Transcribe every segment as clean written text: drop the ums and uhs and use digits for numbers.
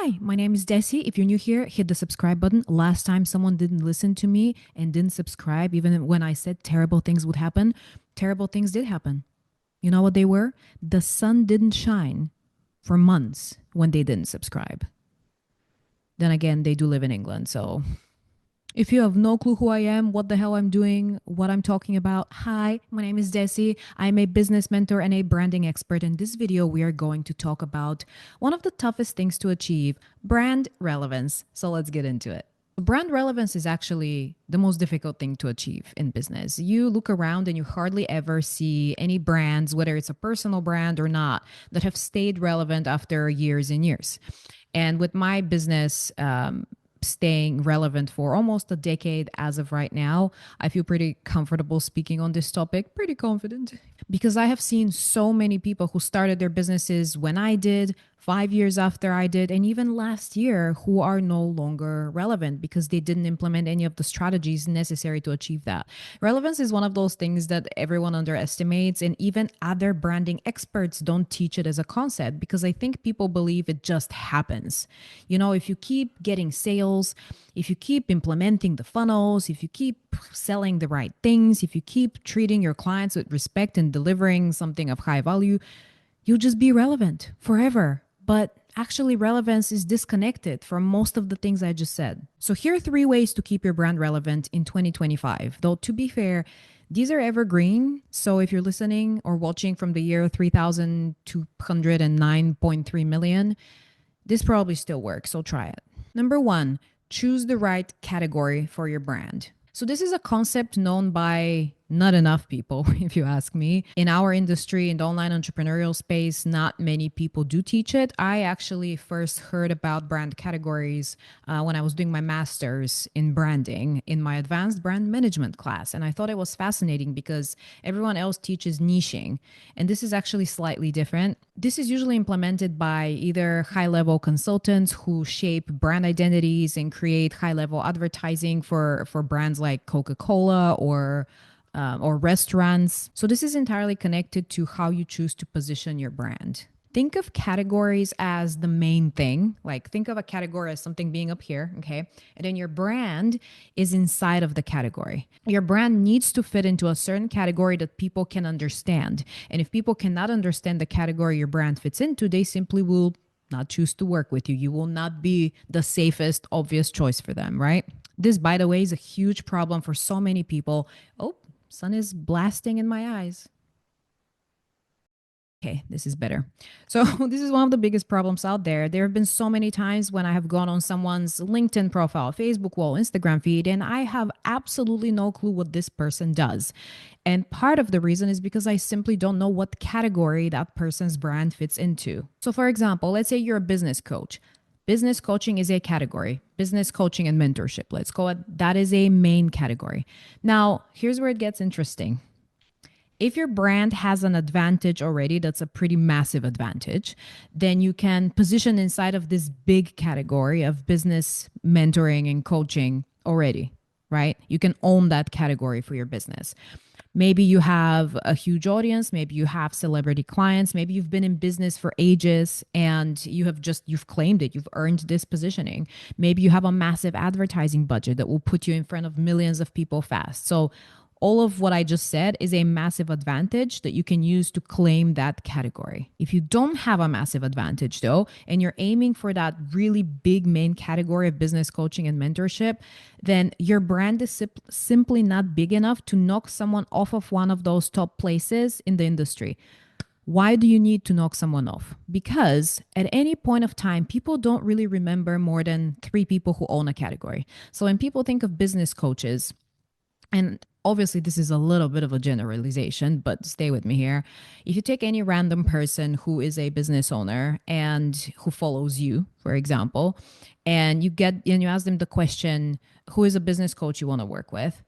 Hi, my name is Desi. If you're new here, hit the subscribe button. Last time someone didn't listen to me and didn't subscribe, even when I said terrible things would happen, terrible things did happen. You know what they were? The sun didn't shine for months when they didn't subscribe. Then again, they do live in England, so if you have no clue who I am, what the hell I'm doing, what I'm talking about, hi, my name is Desi. I'm a business mentor and a branding expert. In this video, we are going to talk about one of the toughest things to achieve, brand relevance. So let's get into it. Brand relevance is actually the most difficult thing to achieve in business. You look around and you hardly ever see any brands, whether it's a personal brand or not, that have stayed relevant after years and years. And with my business, staying relevant for almost a decade as of right now, I feel pretty comfortable speaking on this topic, pretty confident, because I have seen so many people who started their businesses when I did, 5 years after I did, and even last year who are no longer relevant because they didn't implement any of the strategies necessary to achieve that. Relevance is one of those things that everyone underestimates, and even other branding experts don't teach it as a concept because I think people believe it just happens. You know, if you keep getting sales, if you keep implementing the funnels, if you keep selling the right things, if you keep treating your clients with respect and delivering something of high value, you'll just be relevant forever. But actually, relevance is disconnected from most of the things I just said. So here are 3 ways to keep your brand relevant in 2025. Though, to be fair, these are evergreen. So if you're listening or watching from the year 3209.3 million, this probably still works. So try it. Number 1, choose the right category for your brand. So this is a concept known by not enough people, if you ask me. In our industry, in the online entrepreneurial space, not many people do teach it. I actually first heard about brand categories when I was doing my master's in branding in my advanced brand management class. And I thought it was fascinating because everyone else teaches niching. And this is actually slightly different. This is usually implemented by either high-level consultants who shape brand identities and create high-level advertising for brands like Coca-Cola or restaurants. So this is entirely connected to how you choose to position your brand. Think of categories as the main thing. Like think of a category as something being up here, okay? And then your brand is inside of the category. Your brand needs to fit into a certain category that people can understand. And if people cannot understand the category your brand fits into, they simply will not choose to work with you. You will not be the safest, obvious choice for them, right? This, by the way, is a huge problem for so many people. Oh, sun is blasting in my eyes. Okay, this is better. So, this is one of the biggest problems out there. There have been so many times when I have gone on someone's LinkedIn profile, Facebook wall, Instagram feed, and I have absolutely no clue what this person does. And part of the reason is because I simply don't know what category that person's brand fits into. So, for example, let's say you're a business coach. Business coaching is a category. Business coaching and mentorship, let's call it, that is a main category. Now, here's where it gets interesting. If your brand has an advantage already, that's a pretty massive advantage, then you can position inside of this big category of business mentoring and coaching already, right? You can own that category for your business. Maybe you have a huge audience, maybe you have celebrity clients, maybe you've been in business for ages and you've claimed it, you've earned this positioning. Maybe you have a massive advertising budget that will put you in front of millions of people fast. So all of what I just said is a massive advantage that you can use to claim that category. If you don't have a massive advantage though, and you're aiming for that really big main category of business coaching and mentorship, then your brand is simply not big enough to knock someone off of one of those top places in the industry. Why do you need to knock someone off? Because at any point of time, people don't really remember more than 3 people who own a category. So when people think of business coaches, and obviously this is a little bit of a generalization, but stay with me here. If you take any random person who is a business owner and who follows you, for example, and you ask them the question, who is a business coach you want to work with?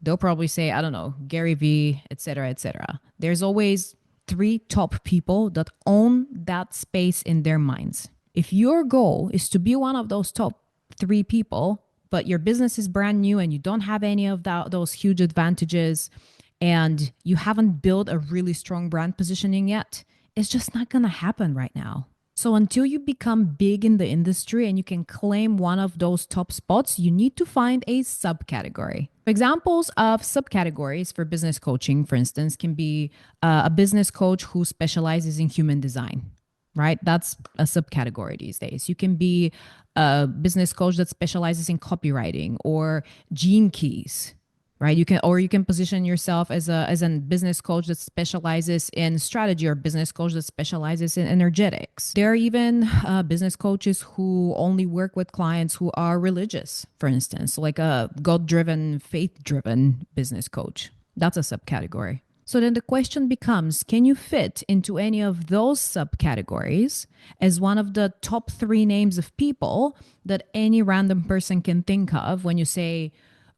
They'll probably say, I don't know, Gary V, etc., etc. There's always 3 top people that own that space in their minds. If your goal is to be one of those top 3 people, but your business is brand new and you don't have any of those huge advantages and you haven't built a really strong brand positioning yet, it's just not going to happen right now. So until you become big in the industry and you can claim one of those top spots, you need to find a subcategory. Examples of subcategories for business coaching, for instance, can be a business coach who specializes in human design, right? That's a subcategory these days. You can be a business coach that specializes in copywriting or gene keys, right? You can position yourself as a business coach that specializes in strategy, or business coach that specializes in energetics. There are even business coaches who only work with clients who are religious, for instance, like a God-driven, faith-driven business coach. That's a subcategory. So then the question becomes, can you fit into any of those subcategories as one of the top three names of people that any random person can think of when you say,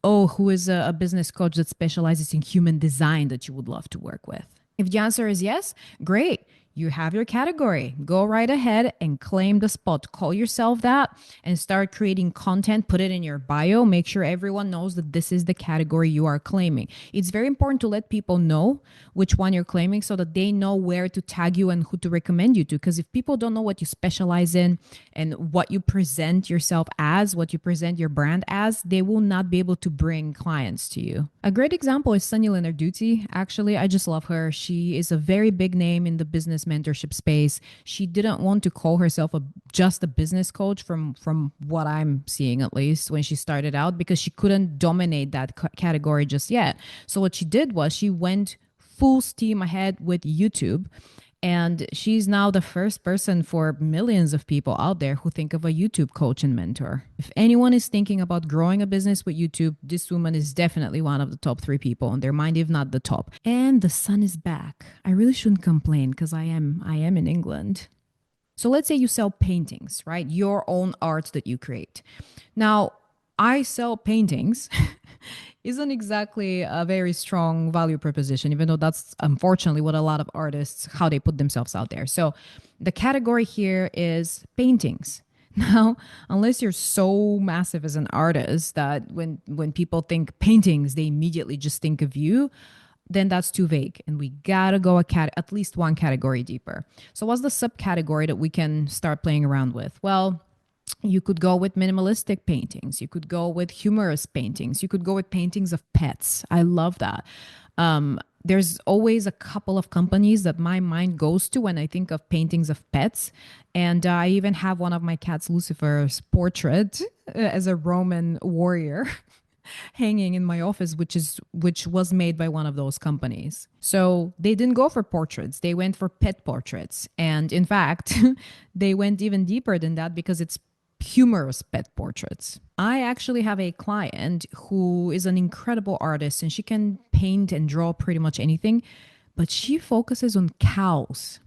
oh, who is a business coach that specializes in human design that you would love to work with? If the answer is yes, great. You have your category. Go right ahead and claim the spot. Call yourself that and start creating content. Put it in your bio. Make sure everyone knows that this is the category you are claiming. It's very important to let people know which one you're claiming so that they know where to tag you and who to recommend you to. Because if people don't know what you specialize in and what you present yourself as, what you present your brand as, they will not be able to bring clients to you. A great example is Sunny Lenarduzzi. Actually, I just love her. She is a very big name in the business mentorship space. She didn't want to call herself just a business coach from what I'm seeing, at least when she started out, because she couldn't dominate that category just yet. So what she did was she went full steam ahead with YouTube. And she's now the first person for millions of people out there who think of a YouTube coach and mentor. If anyone is thinking about growing a business with YouTube, this woman is definitely one of the top three people on their mind, if not the top. And the sun is back. I really shouldn't complain because I am in England. So let's say you sell paintings, right? Your own art that you create. Now, I sell paintings isn't exactly a very strong value proposition, even though that's unfortunately what a lot of artists, how they put themselves out there. So the category here is paintings. Now, unless you're so massive as an artist that when people think paintings, they immediately just think of you, then that's too vague. And we gotta go at least one category deeper. So what's the subcategory that we can start playing around with? Well, you could go with minimalistic paintings. You could go with humorous paintings. You could go with paintings of pets. I love that. There's always a couple of companies that my mind goes to when I think of paintings of pets. And I even have one of my cats, Lucifer's portrait as a Roman warrior hanging in my office, which was made by one of those companies. So they didn't go for portraits, they went for pet portraits. And in fact, they went even deeper than that because it's humorous pet portraits. I actually have a client who is an incredible artist and she can paint and draw pretty much anything, but she focuses on cows.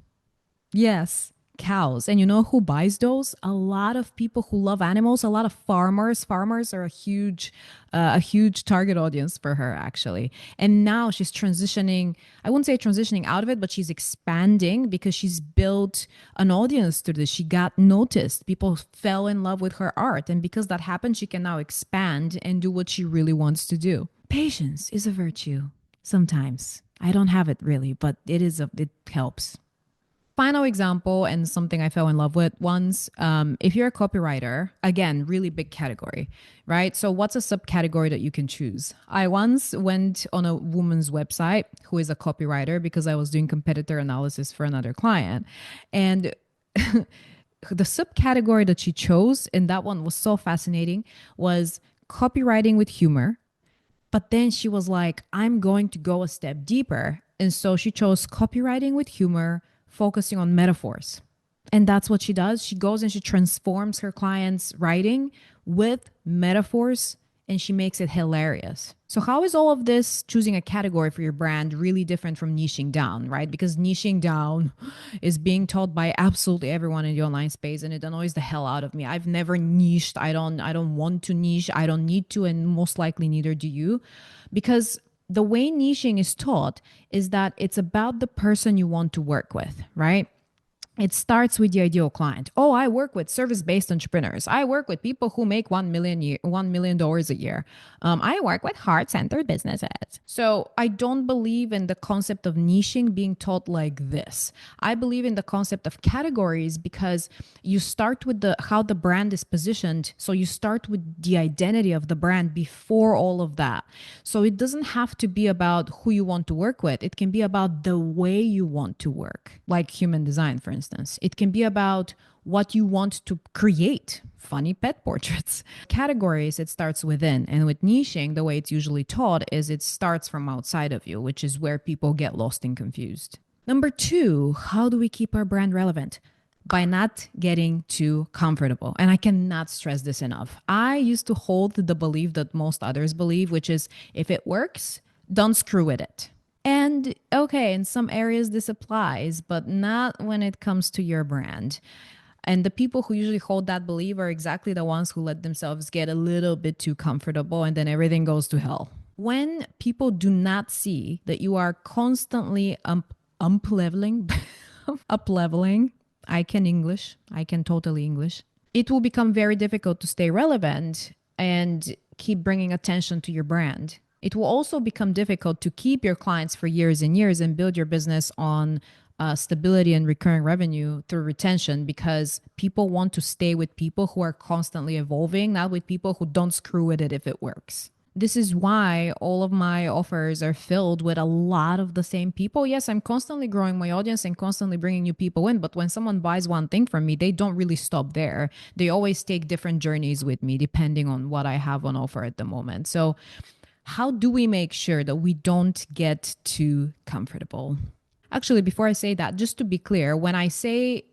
Yes, cows. And you know who buys those? A lot of people who love animals, a lot of farmers. Farmers are a huge target audience for her actually. And now she's transitioning, I wouldn't say transitioning out of it, but she's expanding because she's built an audience to this. She got noticed. People fell in love with her art. And because that happened, she can now expand and do what she really wants to do. Patience is a virtue sometimes. I don't have it really, but it helps. Final example, and something I fell in love with once. If you're a copywriter, again, really big category, right? So what's a subcategory that you can choose? I once went on a woman's website who is a copywriter because I was doing competitor analysis for another client. And the subcategory that she chose, and that one was so fascinating, was copywriting with humor. But then she was like, I'm going to go a step deeper. And so she chose copywriting with humor, focusing on metaphors. And that's what she does. She goes and she transforms her clients' writing with metaphors and she makes it hilarious. So, how is all of this choosing a category for your brand really different from niching down, right? Because niching down is being taught by absolutely everyone in the online space and it annoys the hell out of me. I've never niched. I don't want to niche. I don't need to, and most likely neither do you. Because the way niching is taught is that it's about the person you want to work with, right? It starts with the ideal client. Oh, I work with service-based entrepreneurs. I work with people who make $1 million a year. I work with heart-centered businesses. So I don't believe in the concept of niching being taught like this. I believe in the concept of categories because you start with the how the brand is positioned. So you start with the identity of the brand before all of that. So it doesn't have to be about who you want to work with. It can be about the way you want to work, like human design, for instance. It can be about what you want to create, funny pet portraits. Categories, it starts within. And with niching, the way it's usually taught is it starts from outside of you, which is where people get lost and confused. Number two, how do we keep our brand relevant? By not getting too comfortable. And I cannot stress this enough. I used to hold the belief that most others believe, which is if it works, don't screw with it. And okay, in some areas this applies, but not when it comes to your brand. And the people who usually hold that belief are exactly the ones who let themselves get a little bit too comfortable and then everything goes to hell. When people do not see that you are constantly up leveling, up leveling, I can English, I can totally English, it will become very difficult to stay relevant and keep bringing attention to your brand. It will also become difficult to keep your clients for years and years and build your business on stability and recurring revenue through retention because people want to stay with people who are constantly evolving, not with people who don't screw with it if it works. This is why all of my offers are filled with a lot of the same people. Yes, I'm constantly growing my audience and constantly bringing new people in. But when someone buys one thing from me, they don't really stop there. They always take different journeys with me depending on what I have on offer at the moment. So, how do we make sure that we don't get too comfortable? Actually, before I say that, just to be clear, when I say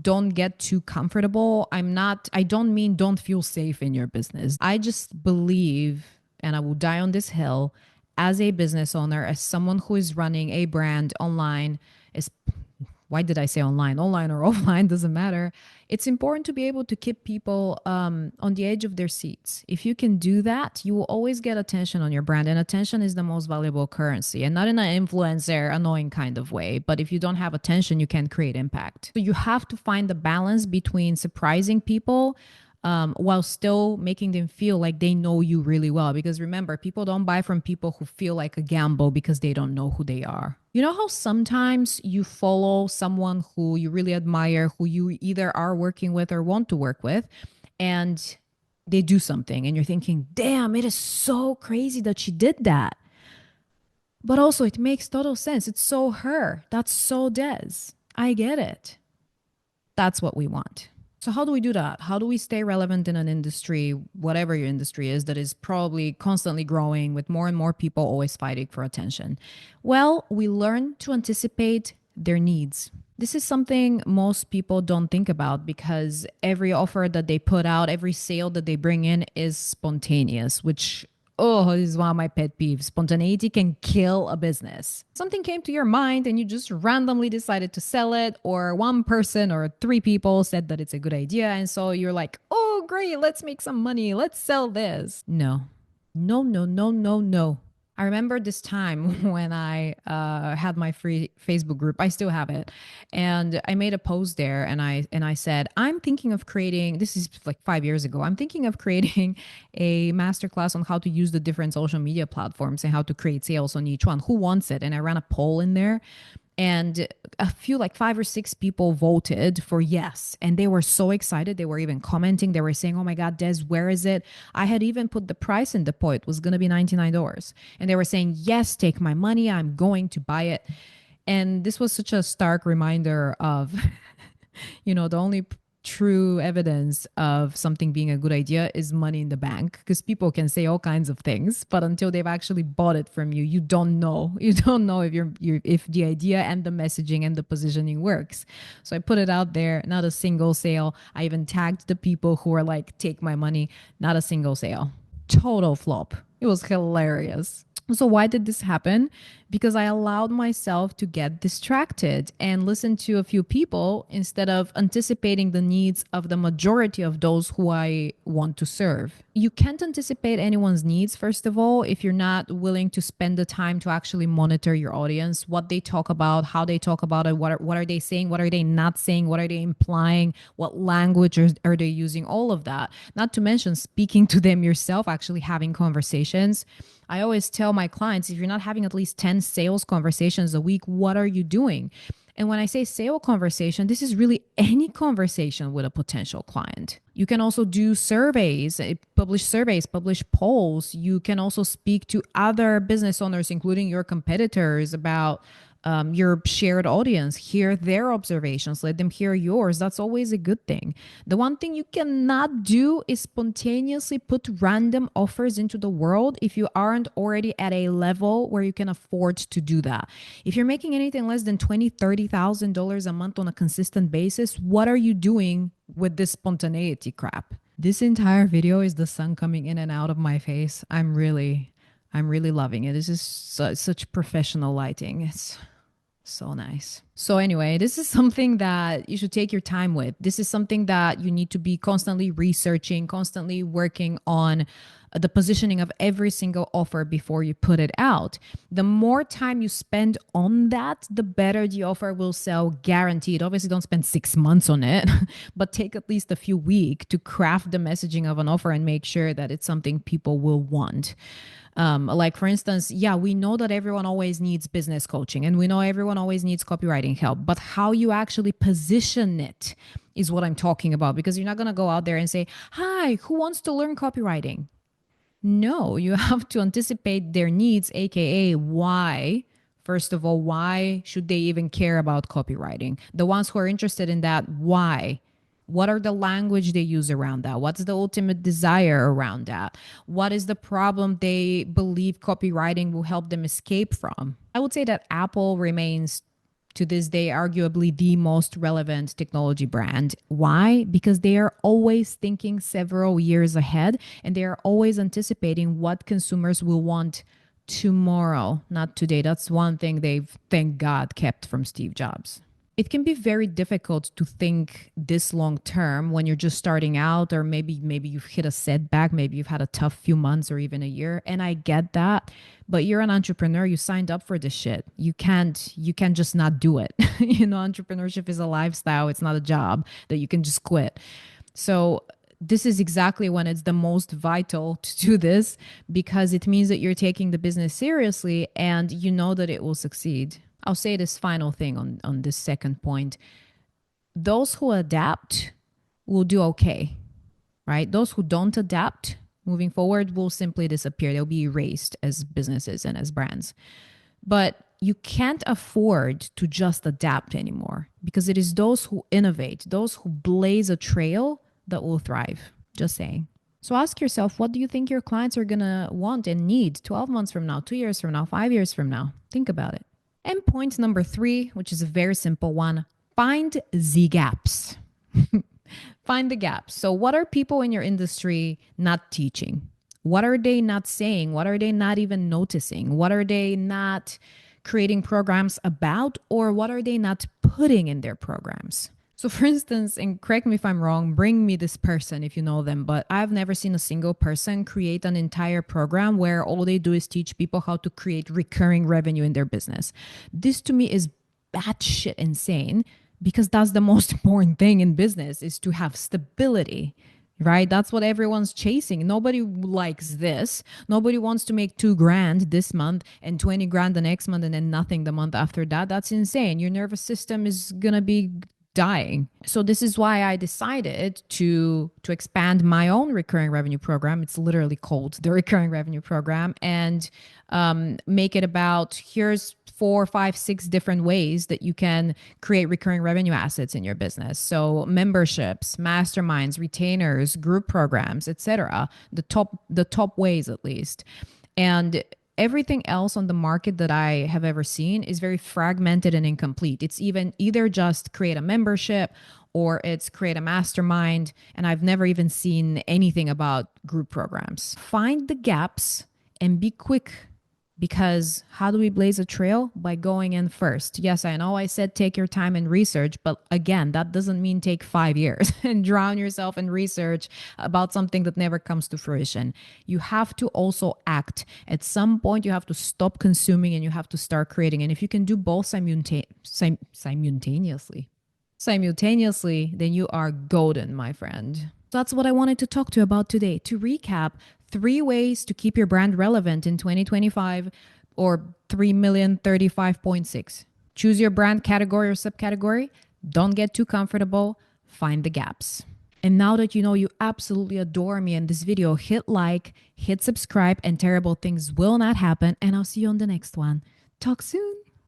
don't get too comfortable, I don't mean don't feel safe in your business. I just believe, and I will die on this hill, as a business owner, as someone who is running a brand online, is why did I say online? Online or offline, doesn't matter. It's important to be able to keep people on the edge of their seats. If you can do that, you will always get attention on your brand. And attention is the most valuable currency. And not in an influencer, annoying kind of way. But if you don't have attention, you can't create impact. So you have to find the balance between surprising people while still making them feel like they know you really well. Because remember, people don't buy from people who feel like a gamble because they don't know who they are. You know how sometimes you follow someone who you really admire, who you either are working with or want to work with, and they do something and you're thinking, damn, it is so crazy that she did that. But also, it makes total sense. It's so her. That's so Des. I get it. That's what we want. So, how do we do that? How do we stay relevant in an industry, whatever your industry is, that is probably constantly growing with more and more people always fighting for attention? Well, we learn to anticipate their needs. This is something most people don't think about because every offer that they put out, every sale that they bring in is spontaneous, which this is one of my pet peeves. Spontaneity can kill a business. Something came to your mind and you just randomly decided to sell it, or one person or three people said that it's a good idea. And so you're like, oh, great, let's make some money. Let's sell this. No, no, no, no, no, no. I remember this time when I had my free Facebook group. I still have it, and I made a post there, and I said I'm thinking of creating. This is like 5 years ago. I'm thinking of creating a masterclass on how to use the different social media platforms and how to create sales on each one. Who wants it? And I ran a poll in there, and a few, like 5 or 6 people voted for yes. And they were so excited. They were even commenting. They were saying, oh my God, Des, where is it? I had even put the price in the poll. It was going to be $99. And they were saying, yes, take my money. I'm going to buy it. And this was such a stark reminder of, the only true evidence of something being a good idea is money in the bank, because people can say all kinds of things, but until they've actually bought it from you, you don't know if if the idea and the messaging and the positioning works. So I put it out there, not a single sale. I even tagged the people who were like, take my money. Not a single sale. Total flop. It was hilarious. So, why did this happen? Because I allowed myself to get distracted and listen to a few people instead of anticipating the needs of the majority of those who I want to serve. You can't anticipate anyone's needs, first of all, if you're not willing to spend the time to actually monitor your audience, what they talk about, how they talk about it, what are they saying, what are they not saying, what are they implying, what language are they using, all of that. Not to mention speaking to them yourself, actually having conversations. I always tell my clients, if you're not having at least 10 sales conversations a week, what are you doing? And when I say sale conversation, this is really any conversation with a potential client. You can also do surveys, publish polls. You can also speak to other business owners, including your competitors, about your shared audience, hear their observations, let them hear yours. That's always a good thing. The one thing you cannot do is spontaneously put random offers into the world if you aren't already at a level where you can afford to do that. If you're making anything less than $20,000, $30,000 a month on a consistent basis, what are you doing with this spontaneity crap? This entire video is the sun coming in and out of my face. I'm really loving it. This is such professional lighting. It's so nice. So, anyway, this is something that you should take your time with. This is something that you need to be constantly researching, constantly working on the positioning of every single offer before you put it out. The more time you spend on that, the better the offer will sell, guaranteed. Obviously, don't spend 6 months on it, but take at least a few weeks to craft the messaging of an offer and make sure that it's something people will want. Like for instance, yeah, we know that everyone always needs business coaching and we know everyone always needs copywriting help, but how you actually position it is what I'm talking about, because you're not going to go out there and say, hi, who wants to learn copywriting? No, you have to anticipate their needs, aka why. First of all, why should they even care about copywriting? The ones who are interested in that, why? What are the language they use around that? What's the ultimate desire around that? What is the problem they believe copywriting will help them escape from? I would say that Apple remains to this day arguably the most relevant technology brand. Why? Because they are always thinking several years ahead and they are always anticipating what consumers will want tomorrow, not today. That's one thing they've, thank God, kept from Steve Jobs. It can be very difficult to think this long term when you're just starting out, or maybe you've hit a setback, maybe you've had a tough few months or even a year, and I get that. But you're an entrepreneur, you signed up for this shit. You can't just not do it. Entrepreneurship is a lifestyle, it's not a job that you can just quit. So this is exactly when it's the most vital to do this, because it means that you're taking the business seriously and you know that it will succeed. I'll say this final thing on this second point. Those who adapt will do okay, right? Those who don't adapt moving forward will simply disappear. They'll be erased as businesses and as brands. But you can't afford to just adapt anymore, because it is those who innovate, those who blaze a trail that will thrive. Just saying. So ask yourself, what do you think your clients are going to want and need 12 months from now, 2 years from now, 5 years from now? Think about it. And point number 3, which is a very simple one, find the gaps. Find the gaps. So what are people in your industry not teaching? What are they not saying? What are they not even noticing? What are they not creating programs about? Or what are they not putting in their programs? So for instance, and correct me if I'm wrong, bring me this person if you know them, but I've never seen a single person create an entire program where all they do is teach people how to create recurring revenue in their business. This to me is batshit insane, because that's the most important thing in business, is to have stability, right? That's what everyone's chasing. Nobody likes this. Nobody wants to make 2 grand this month and 20 grand the next month and then nothing the month after that. That's insane. Your nervous system is going to be dying. So this is why I decided to expand my own recurring revenue program. It's literally called the recurring revenue program, and make it about, here's 4, 5, 6 different ways that you can create recurring revenue assets in your business. So memberships, masterminds, retainers, group programs, etc. The top ways at least. And everything else on the market that I have ever seen is very fragmented and incomplete. It's either just create a membership or it's create a mastermind. And I've never even seen anything about group programs. Find the gaps and be quick. Because how do we blaze a trail? By going in first. Yes, I know I said take your time and research, but again, that doesn't mean take 5 years and drown yourself in research about something that never comes to fruition. You have to also act. At some point, you have to stop consuming and you have to start creating. And if you can do both simultaneously, then you are golden, my friend. That's what I wanted to talk to you about today. To recap, 3 ways to keep your brand relevant in 2025 or 3,035.6. Choose your brand category or subcategory. Don't get too comfortable. Find the gaps. And now that you know you absolutely adore me in this video, hit like, hit subscribe, and terrible things will not happen. And I'll see you on the next one. Talk soon.